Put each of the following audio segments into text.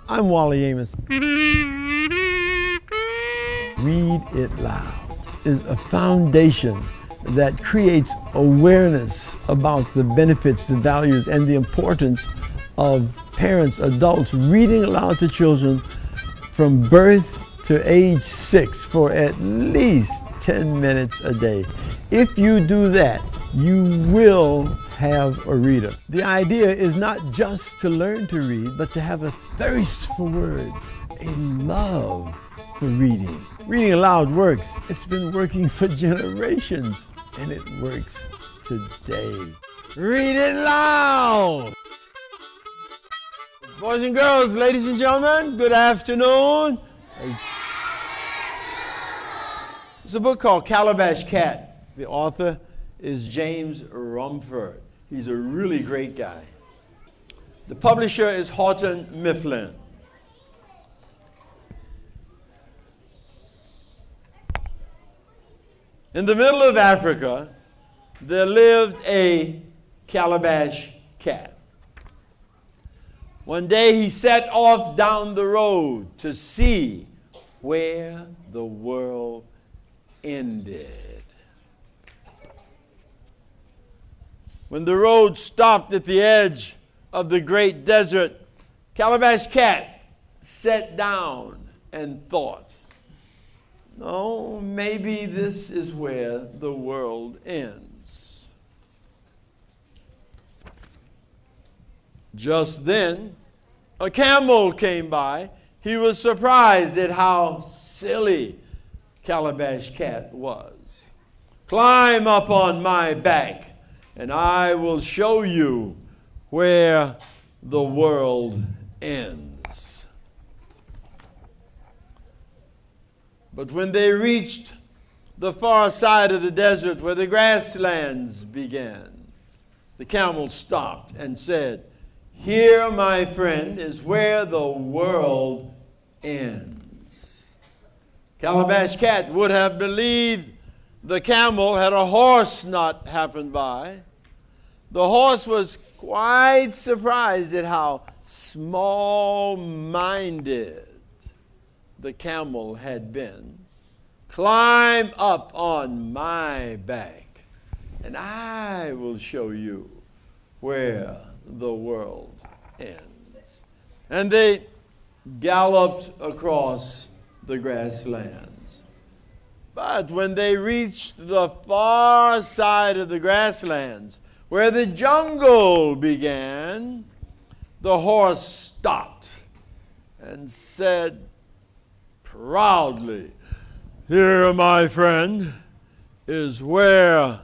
I'm Wally Amos. Read It Loud is a foundation that creates awareness about the benefits, the values, and the importance of parents, adults reading aloud to children from birth to age 6 for at least 10 minutes a day. If you do that, you will have a reader. The idea is not just to learn to read, but to have a thirst for words, a love for reading. Reading aloud works. It's been working for generations, and it works today. Read it loud! Boys and girls, ladies and gentlemen, good afternoon. It's a book called Calabash Cat. The author is James Rumford. He's a really great guy. The publisher is Houghton Mifflin. In the middle of Africa, there lived a calabash cat. One day he set off down the road to see where the world ended. When the road stopped at the edge of the great desert, Calabash Cat sat down and thought, no, maybe this is where the world ends. Just then, a camel came by. He was surprised at how silly Calabash Cat was. Climb up on my back, and I will show you where the world ends. But when they reached the far side of the desert where the grasslands began, the camel stopped and said, here, my friend, is where the world ends. Calabash Cat would have believed the camel had a horse not happened by. The horse was quite surprised at how small-minded the camel had been. Climb up on my back, and I will show you where the world ends. And they galloped across the grasslands. But when they reached the far side of the grasslands, where the jungle began, the horse stopped and said proudly, here, my friend, is where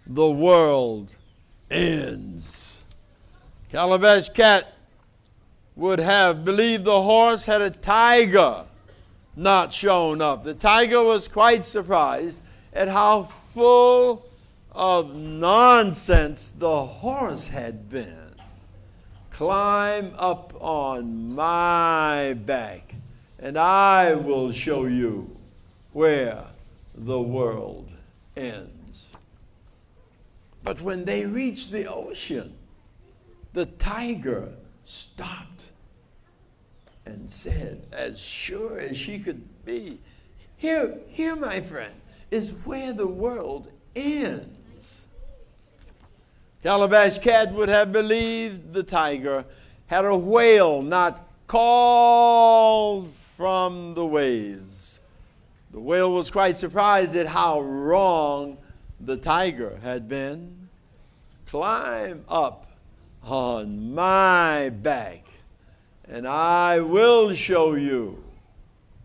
the world ends. Calabash Cat would have believed the horse had a tiger not shown up. The tiger was quite surprised at how full of nonsense the horse had been. Climb up on my back, and I will show you where the world ends. But when they reached the ocean, the tiger stopped and said, as sure as she could be, here, my friend, is where the world ends. Calabash Cat would have believed the tiger had a whale not called from the waves. The whale was quite surprised at how wrong the tiger had been. Climb up on my back, and I will show you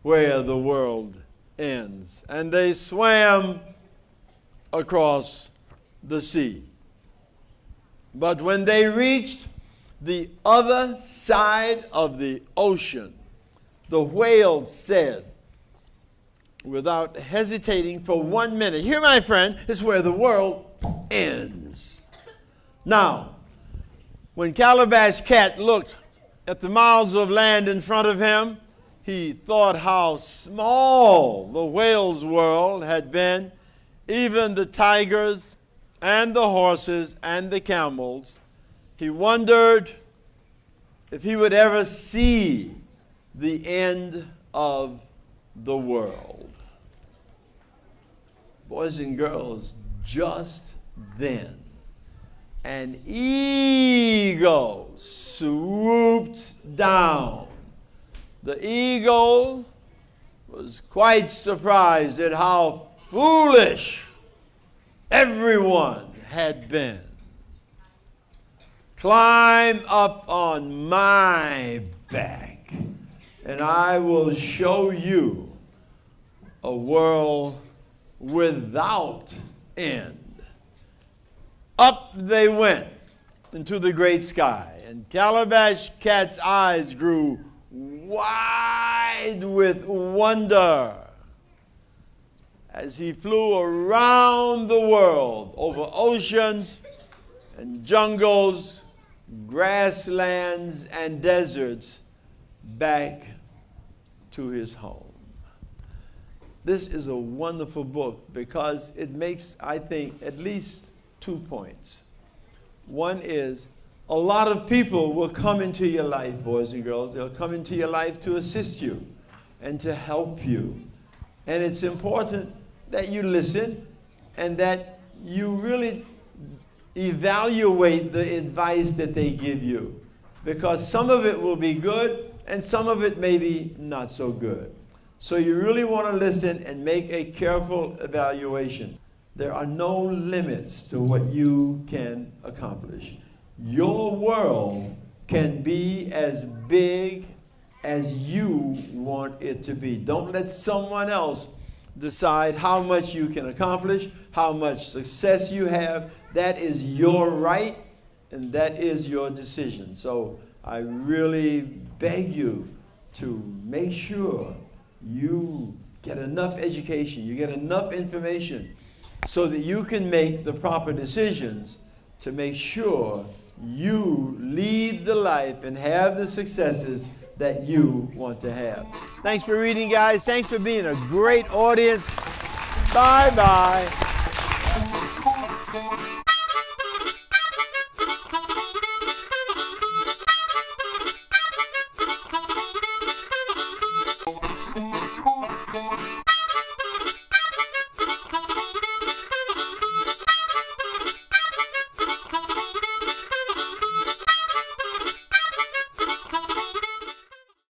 where the world ends. And they swam across the sea. But when they reached the other side of the ocean, the whale said, without hesitating for 1 minute, here, my friend, is where the world ends. Now, when Calabash Cat looked at the miles of land in front of him, he thought how small the whale's world had been. Even the tiger's and the horses and the camels. He wondered if he would ever see the end of the world. Boys and girls, just then, an eagle swooped down. The eagle was quite surprised at how foolish everyone had been. Climb up on my back, and I will show you a world without end. Up they went into the great sky, and Calabash Cat's eyes grew wide with wonder as he flew around the world, over oceans and jungles, grasslands and deserts, back to his home. This is a wonderful book because it makes, I think, at least 2 points. One is, a lot of people will come into your life, boys and girls. They'll come into your life to assist you and to help you. And it's important that you listen and that you really evaluate the advice that they give you, because some of it will be good and some of it may be not so good. So you really want to listen and make a careful evaluation. There are no limits to what you can accomplish. Your world can be as big as you want it to be. Don't let someone else decide how much you can accomplish, how much success you have. That is your right, and that is your decision. So I really beg you to make sure you get enough education, you get enough information so that you can make the proper decisions to make sure you lead the life and have the successes that you want to have. Thanks for reading, guys. Thanks for being a great audience. Bye-bye.